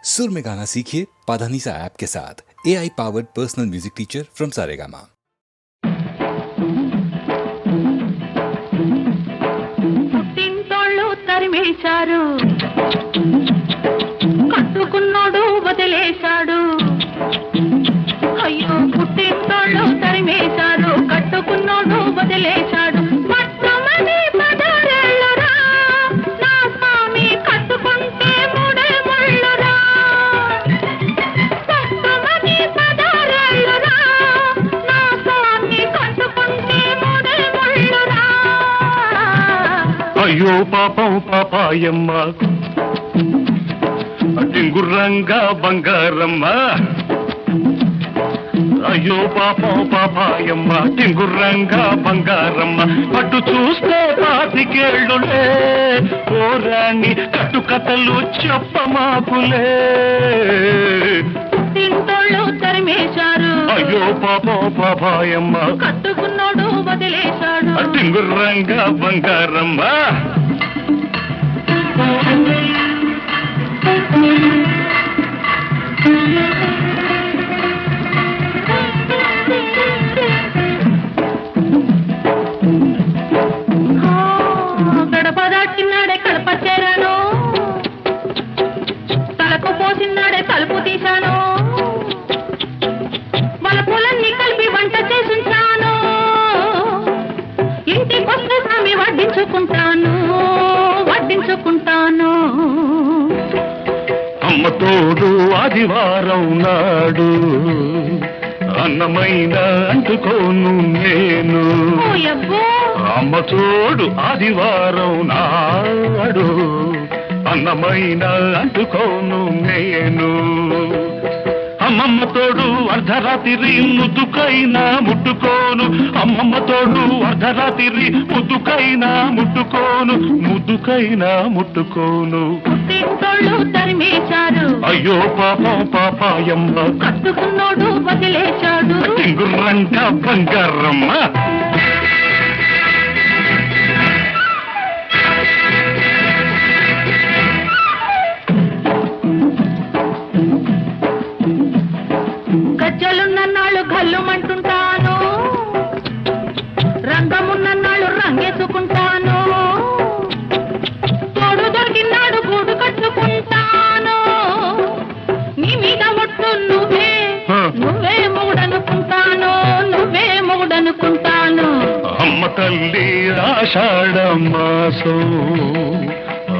सुर में गाना सीखिए पाधानीसा ऐप के साथ। AI powered personal music teacher from Saregama. పుట్టింటోళ్ళు తరిమేశారు, కట్టుకున్నోడు వదిలేశాడు. అయ్యో పుట్టింటోళ్ళు తరిమేశారు, కట్టుకున్నోడు వదిలేశాడు. మొట్టమొదటి పదారేళ్ళురా నా స్వామి, కట్టుకుంటే మూడే ముళ్ళురా. మొట్టమొదటి పదారేళ్ళురా నా స్వామి, కట్టుకుంటే మూడే ముళ్ళురా. అయ్యో పాపం పాపాయమ్మ, టింగుర్రంగా బంగారమ్మ. అయ్యో పాపం పాపాయమ్మ, టింగుర్రంగా బంగారమ్మ. పట్టు చూస్తే పాతికేళ్ళులే, ఓరాణి కట్టుకథలు చెప్పమాకులే. తింటోళ్ళు తరిమేశారు, అయ్యో పాపం పాపాయమ్మ, కట్టుకున్నాడు వదిలేశాడు. టింగుర్రంగా బంగారమ్మ. గడప దాటినాడే కడప చేరాను, తలకు పోసినాడే తలుపు తీశాను. వలపులన్నీ కలిపి వంట చేసుంచాను, ఇంటికొస్తే స్వామి వడ్డించుకుంటాను, వడ్డించుకుంటాను. అమ్మ తోడు ఆదివారం నాడు, అన్నమైన అంటుకోను నేను. ఓయబ్బో, అమ్మ తోడు ఆదివారం నాడు, అన్నమైన అంటుకోను నేను. అమ్మమ్మ తోడు అర్ధరాత్రి ముద్దుకైనా ముట్టుకోను, అమ్మమ్మ తోడు అర్ధరాత్రి ముద్దుకైనా ముట్టుకోను, ముద్దుకైనా ముట్టుకోను. పుట్టింటోళ్ళు తరిమేశారు, అయ్యో పాపం పాపాయమ్మ, కట్టుకున్నోడు వదిలేశాడు. టింగుర్రంగా బంగారమ్మ. గజ్జలున్నన్నాళ్ళు గల్లుమంటుంటాను, రంగమున్నన్నాళ్ళు రంగేసుకుంటాను. తోడు దొరికినాడు గూడు కట్టుకుంటాను. నీ మీద ఒట్టు నువ్వే, నువ్వే మొగుడనుకుంటాను, నువ్వే మొగుడనుకుంటాను. అమ్మ తల్లి ఆషాఢ మాసం,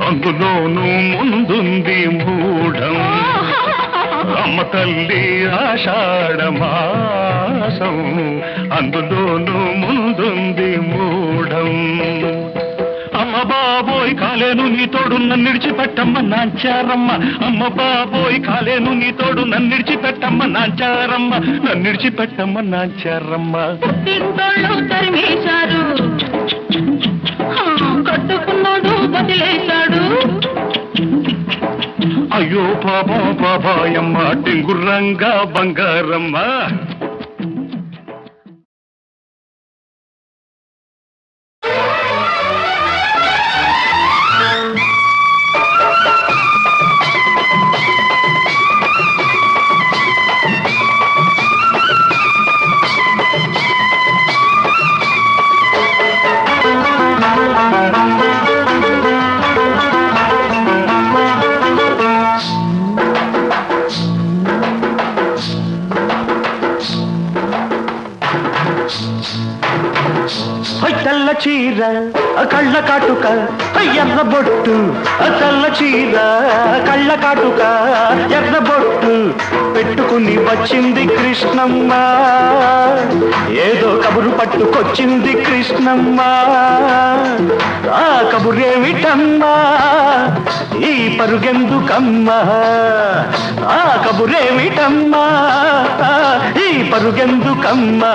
అందులోనూ ముందుంది మూఢం. అమ్మ తల్లి ఆషాఢ మాసం, అందులోనూ ముందుంది మూఢం. అమ్మ బాబోయ్ కాలేను నీ తోడు నన్ను విడిచిపెట్టమ్మ నాంచారమ్మ. అమ్మ బాబోయ్ కాలేను నీ తోడు నన్ను విడిచిపెట్టమ్మ నాంచారమ్మ, నన్ను విడిచిపెట్టమ్మ నాంచారమ్మ. పుట్టింటోళ్ళు తరిమేశారు, కట్టుకున్నాడు వదిలేశాడు. అయ్యో పాపం పాపాయమ్మ, టింగుర్రంగా బంగారమ్మ. తెల్ల చీర కళ్ళ కాటుక, ఎర్ర బొట్టు. తెల్ల చీర కళ్ళ కాటుక, ఎర్ర బొట్టు పెట్టుకుని వచ్చింది కృష్ణమ్మ. ఏదో కబురు పట్టుకొచ్చింది కృష్ణమ్మ. ఆ కబురేమిటమ్మా, ఈ పరుగెందుకమ్మా? ఆ కబురేమిటమ్మా, ఈ పరుగెందుకమ్మా?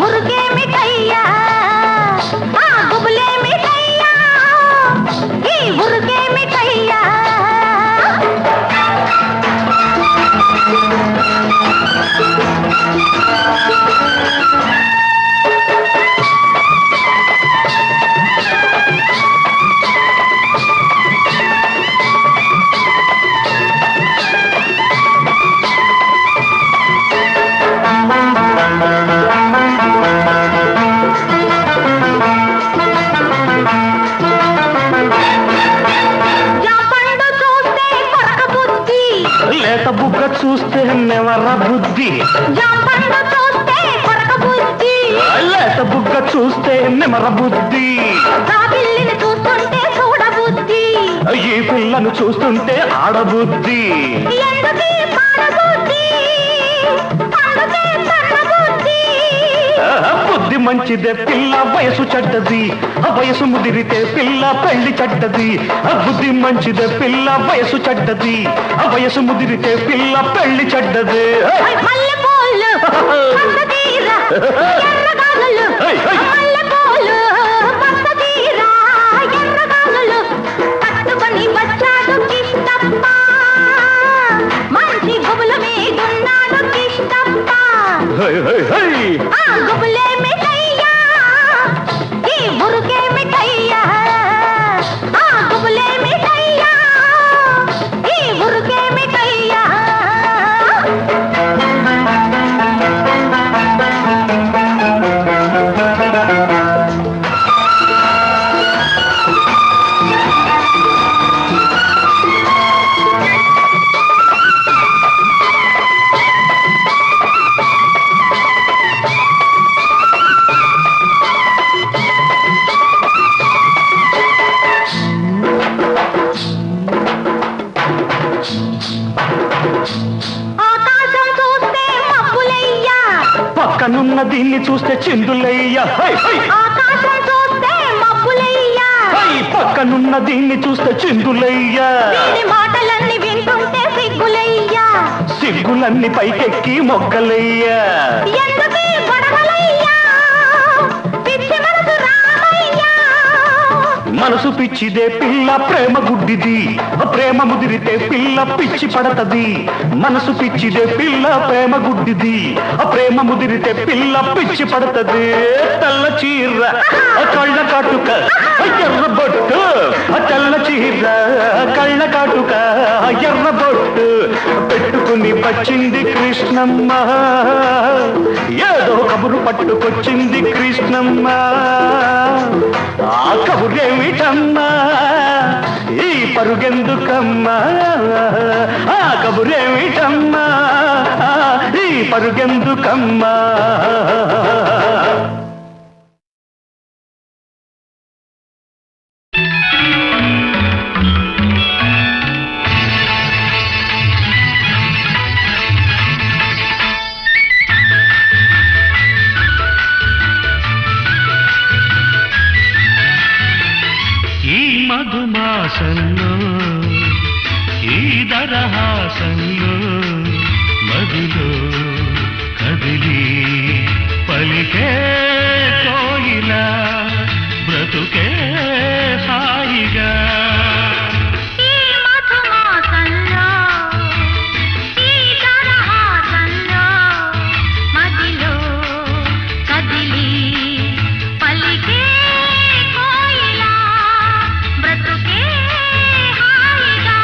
బురుకేమిటయ్యా, ఆ గుబులు నెవర బుద్ధి జాంపండు చూస్తే కొరక బుద్ధి లేత బుగ్గ చూస్తే నెమర బుద్ధి పిల్లిని చూస్తుంటే చూడ బుద్ధి ఈ పిల్లను చూస్తుంటే ఆడబుద్ధి ఎందుకీ పాడ బుద్ధి అందుకే సన్న బుద్ధి బుద్ధి మంచిదే పిల్ల వయసు చెడ్డది వయసు ముదిరితే పిల్ల పెళ్లి చెడ్డది బుద్ధి మంచిదే పిల్ల వయసు చెడ్డది వయసు ముదిరితే పిల్ల పెళ్లి చెడ్డది మల్లెపూలు పచ్చదీర ఎర్రగాలులు మల్లెపూలు పచ్చదీర ఎర్రగాలులు పట్టుకొని వచ్చాడు కిష్టప్ప మంచి గుబులు మీదున్నాడు కిష్టప్ప ఆ గుబులే మిఠయ్యా ఈ బురుకే మిఠయ్యా ఆ గుబులే మిఠయ్యా ఈ బురుకే మిఠయ్యా ఆకాశం చూస్తే మబ్బులయ్యా పక్కనున్న దీన్ని చూస్తే చిందులయ్యా ఆకాశం చూస్తే మబ్బులయ్యా పక్కనున్న దీన్ని చూస్తే చిందులయ్యా వీడి మాటలన్నీ వింటుంటే సిగ్గులయ్యా సిగ్గులన్నీ పైకెక్కి మొగ్గలయ్యా ఎందుకీ గొడవలయ్యా పిచ్చి మనసు రామయ్యా మనసు పిచ్చిదే పిల్ల ప్రేమ గుడ్డిది ప్రేమ ముదిరితే పిల్ల పిచ్చి పడతది మనసు పిచ్చిదే పిల్ల ప్రేమ గుడ్డిది ప్రేమ ముదిరితే పిల్ల పిచ్చి పడతది తెల్ల చీర కళ్ళ కాటుక ఎర్ర బొట్టు తెల్ల చీర కళ్ళ కాటుక ఎర్ర బొట్టు పెట్టుకుని వచ్చింది కృష్ణమ్మ ఏదో కబురు పట్టుకొచ్చింది కృష్ణమ్మ ఆ కబురేమిటమ్మా ఈ పరుగెందుకమ్మా ఆ కబురేమిటమ్మా ఈ పరుగెందుకమ్మా ఈ మధుమాసంలో ఈ దరహాసంలో మదిలో కదిలి పలికే కోయిలా బ్రతుకే హాయిగా ఈ మధుమాసంలో ఈ దరహాసంలో మదిలో కదిలి పలికే కోయిలా బ్రతుకే హాయిగా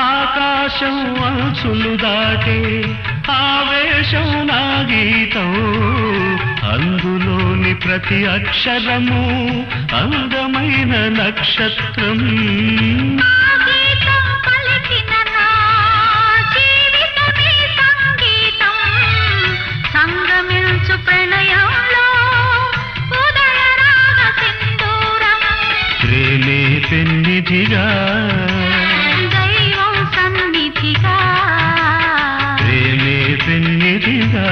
ఆకాశం అంచులు దాటే ఆవేశం నా గీతం అందులోని ప్రతి అక్షరము అందమైన నక్షత్రం గీతం పలికిన నా జీవితమే సంగీతం సంగమించు ప్రణయంలో ఉదయ రాగ సింధూరం ప్రేమే పెన్నిధిగా దైవం సన్నిధిగా ప్రేమే పెన్నిధిగా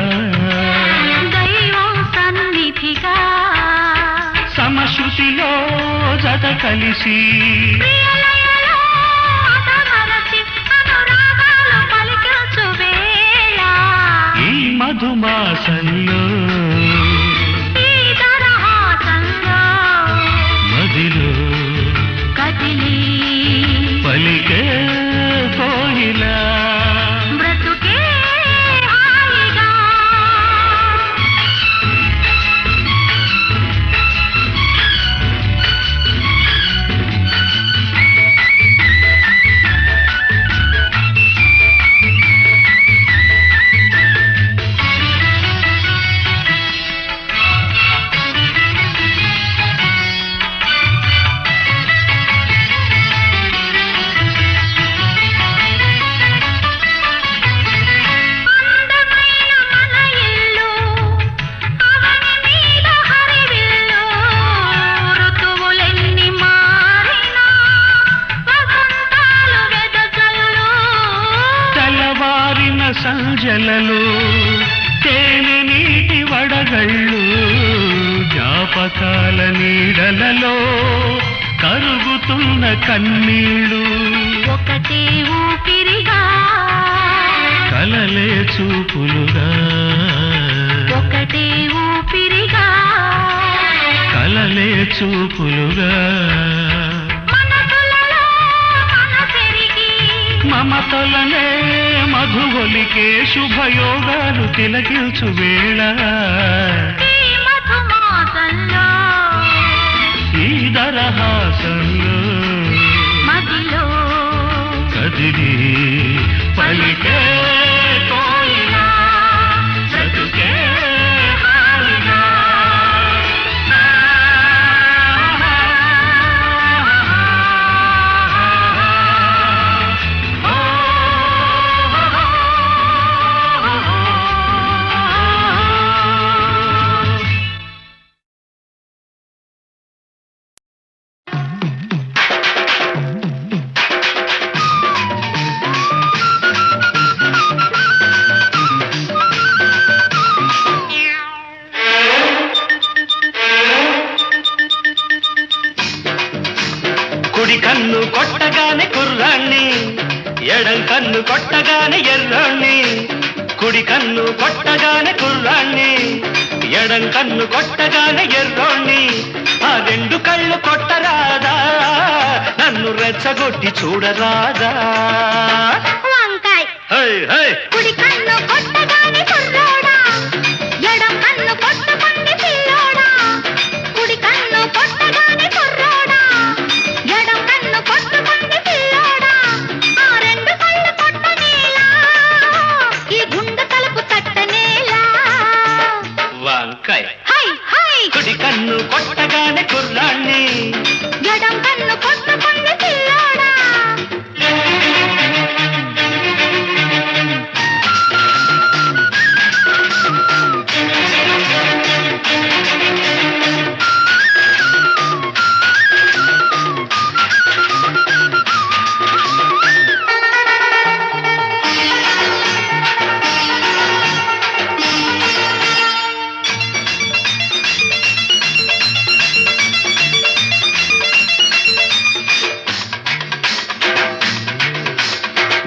దైవం సన్నిధిగా సమశృతిలో జత కలిసి ప్రియలయలో అతమరచి అనురాగాలు పలికించు వేళ ఈ మధుమాసంలో ఈ దరహాసంలో మదిలో కదిలి పలికే కోయిలా బ్రతుకే హాయిగా సంజలలో తేనె నీటి వడగళ్ళు జ్ఞాపకాల నీడలలో కరుగుతున్న కన్నీళ్ళు ఒకటే ఊపిరిగా కలలే చూపులుగా ఒకటే ఊపిరిగా కలలే చూపులుగా మనసులలో మనసెరిగి మమతలనే మధువలికే శుభయోగాలు తిలకిల్చు వేళ ఈ మధుమాసంలో ఈ దరహాసంలో మదిలో కదిలి పలికే కోయిలా బ్రతుకే హాయిగా. కుడి కన్ను కొట్టగానే కుర్రాణ్ణి ఎడం కన్ను కొట్టగానే ఎర్రాణ్ణి కుడి కన్ను కొట్టగానే కుర్రాణ్ణి ఎడం కన్ను కొట్టగానే ఎర్రోణ్ణి ఆ రెండు కళ్ళు కొట్టరాదా నన్ను రెచ్చగొట్టి చూడరాదా వంకాయ్ హై హై కుడి కన్ను కొట్టగానే కుర్రోడా ఎడం కన్ను కొట్టుకుంది పిల్లోడా కుడి కన్ను కొట్టగానే కుర్రోడా ఎడం కన్ను కొట్టుకుంది పిల్లోడా ఆ రెండు కళ్ళు కొట్టనేలా ఈ గుండె తలుపు తట్టనేలా వంకాయ హై హై కుడి కన్ను కొట్టగానే కుర్రాణ్ణి ఎడం కన్ను కొట్టుకుంది పిల్లోడా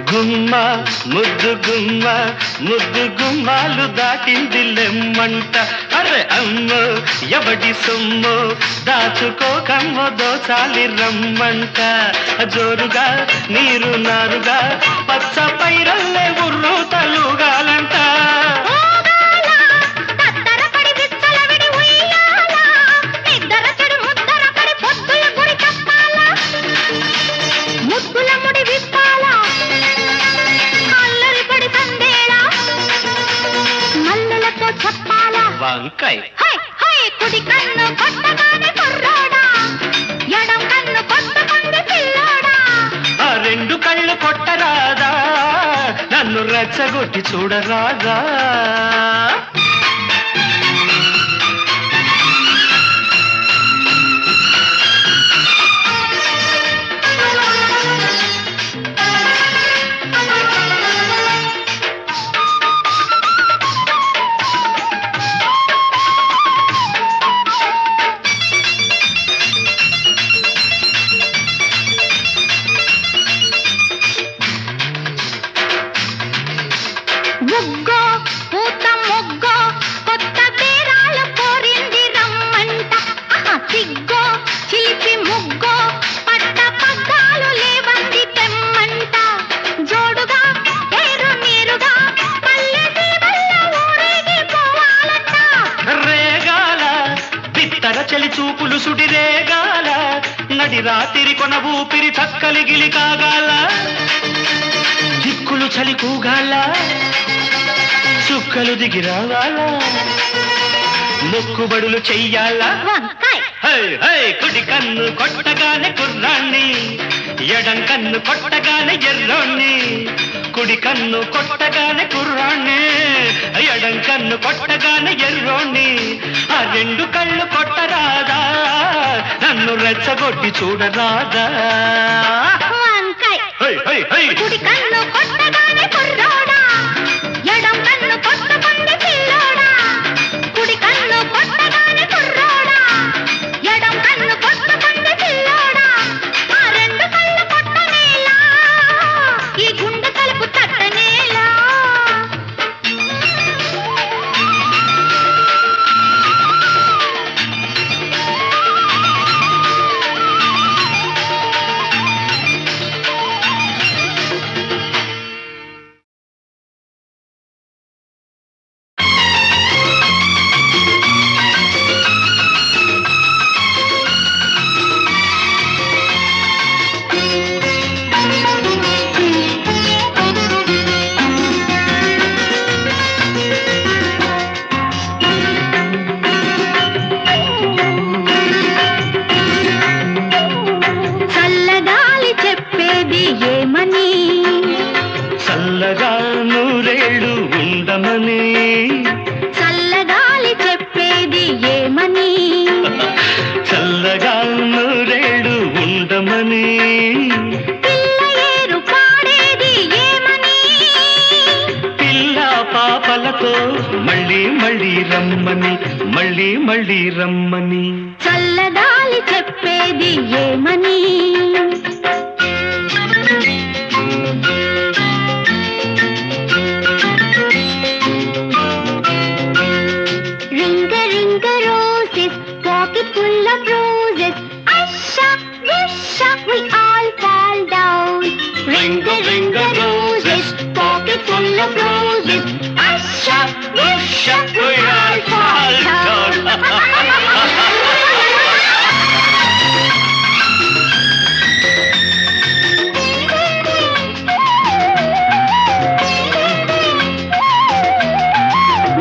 గుమ్మ ముద్దు గుమ్మాలు దాటింది లెమ్మంట అరే అమ్మ ఎవడి సొమ్ము దాచుకోకమ్మ దోచాలి రమ్మంట జోరుగా నీరు నారుగా పచ్చ పైరల్లే ఉర్రు తలుగాలంట వంకాయ కుడి కన్ను కొట్టగానే కుర్రోడా ఎడం కన్ను కొట్టుకుంది పిల్లోడా ఆ రెండు కళ్ళు కొట్టరాదా నన్ను రెచ్చగొట్టి చూడరాదా ముగ్గో పూత ముగ్గో కొత్త బేరాలు కోరింది రమ్మంట సిగ్గో చిలిపి ముగ్గో పట్ట పగ్గాలు లేవంది తెమ్మంట జోడుగా ఏరు నీరుగా పల్లె సీమల్లో ఊరేగి పోవాలంట రేగాల బిత్తర చలి చూపులు సుడి రేగాల నడి రాత్రి కొన ఊపిరి చక్కలి గిలి కాగాల దిక్కులు చలి కూగాల చుక్కలు దిగి రావాలా మొక్కుబడులు చెయ్యాలా వంకాయ్ హై హై కుడి కన్ను కొట్టగానే కుర్రాణ్ణి ఎడం కన్ను కొట్టగానే ఎర్రోణ్ణి కుడి కన్ను కొట్టగానే కుర్రాణ్ణి ఎడం కన్ను కొట్టగానే ఎర్రోణ్ణి ఆ రెండు కళ్ళు కొట్టరాదా నన్ను రెచ్చగొట్టి చూడరాదా వంకాయ్ హై హై హై కుడి కన్ను కొట్టగానే కుర్రోడా ఏమని చల్లగా నూరేళ్ళు ఉండమని చల్లగాలి చెప్పేది ఏమని చల్లగా నూరేళ్ళు ఉండమని పిల్ల ఏరు పాడేది ఏమని పిల్ల పాపలతో మళ్ళీ మళ్ళీ రమ్మని మళ్ళీ మళ్ళీ రమ్మని చల్లగాలి చెప్పేది ఏమని రింగ రింగ roses, pocket full of roses. Asha, Usha, we all fall down. Ring a ring a roses, pocket full of roses. Asha, Usha, we all fall down.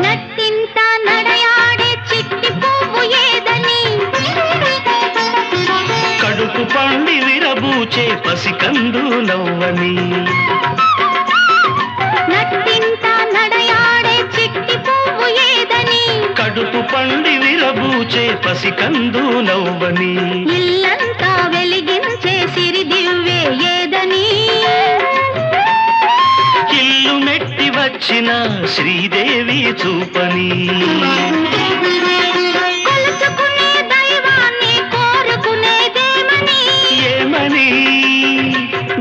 నట్టింత నడయాడే చిట్టి పువ్వు ఏదని కడుపు పండి విరబూచే పసికందు నవ్వని నట్టింత నడయాడే చిట్టి పువ్వు ఏదని కడుపు పండి విరబూచే పసికందు నవ్వని ఇల్లంతా వెలిగించే సిరిదివ్వే ఏదని ఇల్లు మెట్టి వచ్చిన శ్రీదేవి చూపని కొలుచుకునే దైవాన్ని కోరుకునేదేమని ఏమని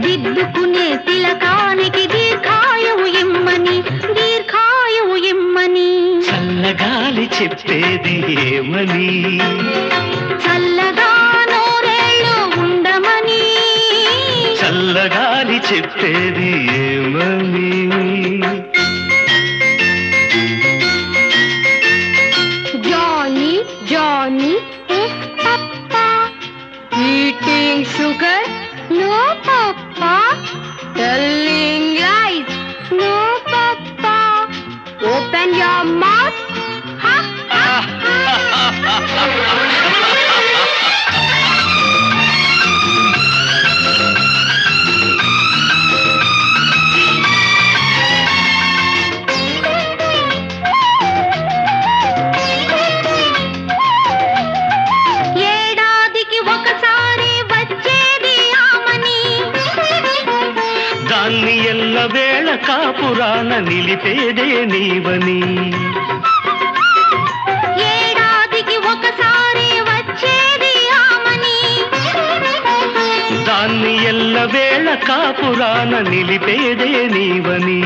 దిద్దుకునే తిలకానికి దీర్ఘాయువు ఇమ్మని దీర్ఘాయువు ఇమ్మని చల్లగాలి చెప్పేది ఏమని చల్లగా నూరేళ్ళు ఉండమని చల్లగాలి చెప్పేది ఏమని Johnny, Johnny, is Papa eating sugar? No, Papa. Telling lies? No, Papa. Open your mouth. Ha, ha, ha. ఏడాదికి ఒకసారి వచ్చేది ఆమని దాన్ని ఎల్ల వేళ కాపురాన నిలిపేదే నీవని ఏడాదికి ఒకసారి వచ్చేది ఆమని దాన్ని ఎల్ల వేళ కాపురాన నిలిపేదే నీవని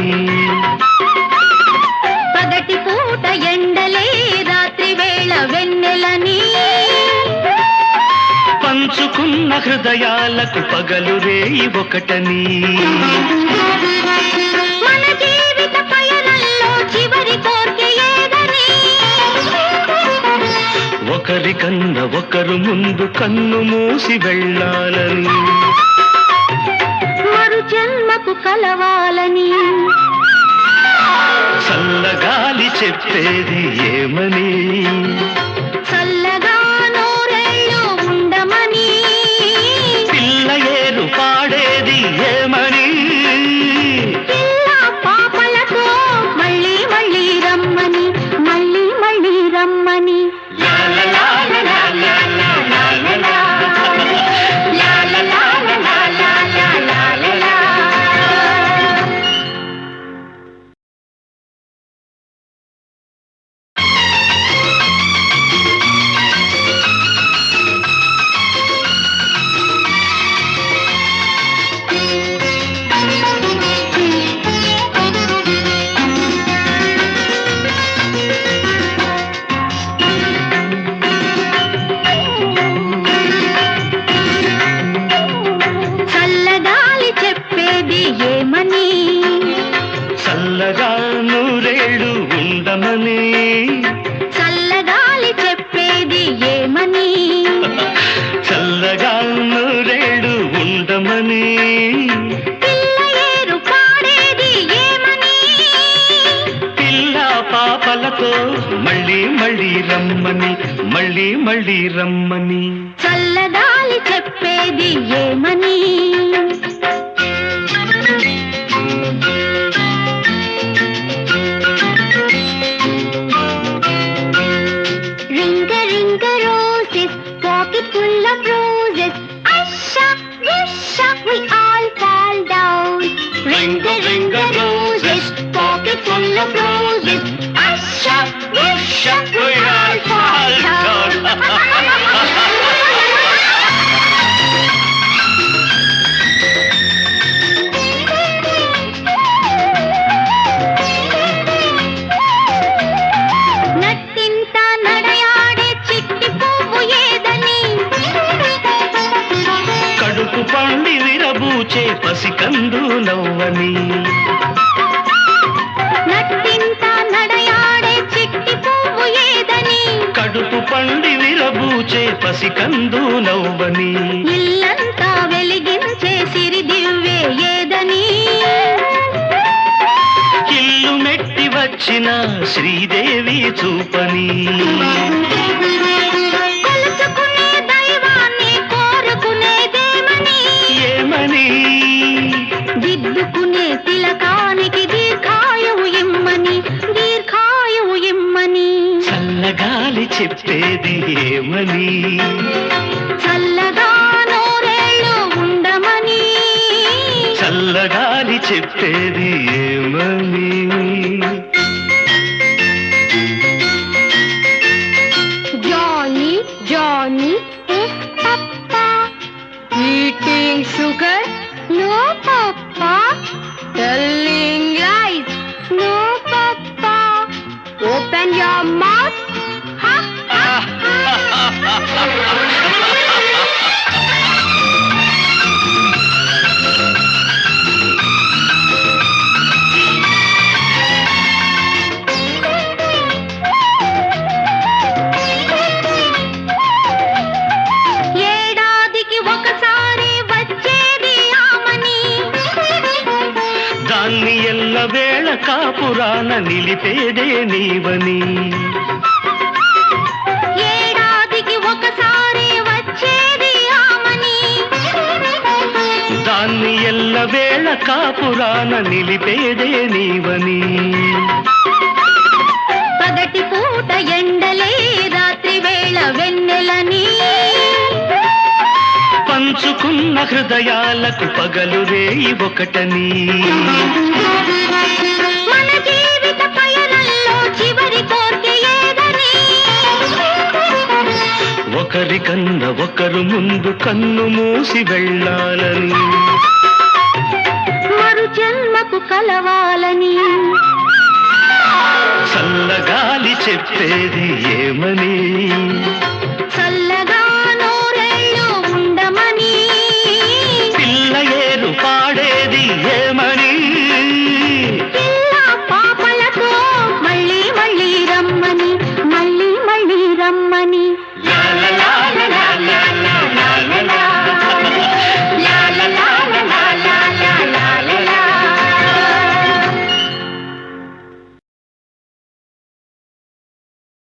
పగటి పూట ఎండలే రాత్రి వేళ వెన్నెలని పంచుకున్న హృదయాలకు పగలు రేయి ఒకటని మన జీవిత పయనంలో చివరి కోర్కె ఏదని ఒకరికన్నా ఒకరు ముందు కన్ను మూసి వెళ్ళాలని మరు జన్మకు కలవాలని చల్లగాలి చెప్పేది ఏమని చల్లగా నూరేళ్ళు ఉండమని పిల్ల ఏరు పాడేది ఏమని పిల్ల పాపలతో మళ్ళీ మళ్ళీ రమ్మని మళ్ళీ మళ్ళీ రమ్మని లా లా లా లా లా లా లా లా లా. లా లా లా లా లా లా లా లా లా. చల్లగాలి చెప్పేది ఏమని చల్లగా నూరేళ్ళు ఉండమని చల్లగాలి చెప్పేది ఏమని చల్లగా నూరేళ్ళు ఉండమని పిల్ల ఏరు పాడేది ఏమని పిల్ల పాపలతో మళ్ళీ మళ్ళీ రమ్మని మళ్ళీ మళ్ళీ రమ్మని చల్లగాలి చెప్పేది ఏమని ring a roses, pocket full of roses. Asha, usha, we are నట్టింట నడయాడే చిట్టి పువ్వు ఏదని కడుపు పండి విరబూచే పసికందు నవ్వని నట్టింట నడయాడే చిట్టి పువ్వు ఏదని కడుపు పండి విరబూచే పసికందు నవ్వని ఇల్లంతా వెలిగించే సిరి దివ్వే ఏదని ఇల్లు మెట్టి వచ్చిన శ్రీదేవి చూపని కొలుచుకునే దైవాన్ని కోరుకునేదేమని ఏమని దిద్దుకునే తిలకానికి దీర్ఘాయువు ఇమ్మని దీర్ఘాయువు ఇమ్మని చల్లగాలి చెప్పేది ఏమని చల్లగా నూరేళ్ళు ఉండమని చల్లగాలి చెప్పేది ఏమని Johnny, Johnny, is Papa eating sugar? No, Papa. Telling lies? No, Papa. Open your mouth. Ha, ha, ha. ఏడాదికి ఒకసారి వచ్చేది ఆమని దాన్ని ఎల్ల వేళ కాపురాన నిలిపేదే నీవని ఏడాదికి ఒకసారి వచ్చేది ఆమని దాన్ని ఎల్ల వేళ కాపురాన నిలిపేదే నీవని పగటి పూట ఎండలే రాత్రి వేళ వెన్నెలని పంచుకున్న హృదయాలకు పగలు రేయి ఒకటని మన జీవిత పయనంలో చివరి కోర్కె ఏదని ఒకరికన్న ఒకరు ముందు కన్ను మూసి వెళ్ళాలని మరు జన్మకు కలవాలని చల్లగాలి చెప్పేది ఏమని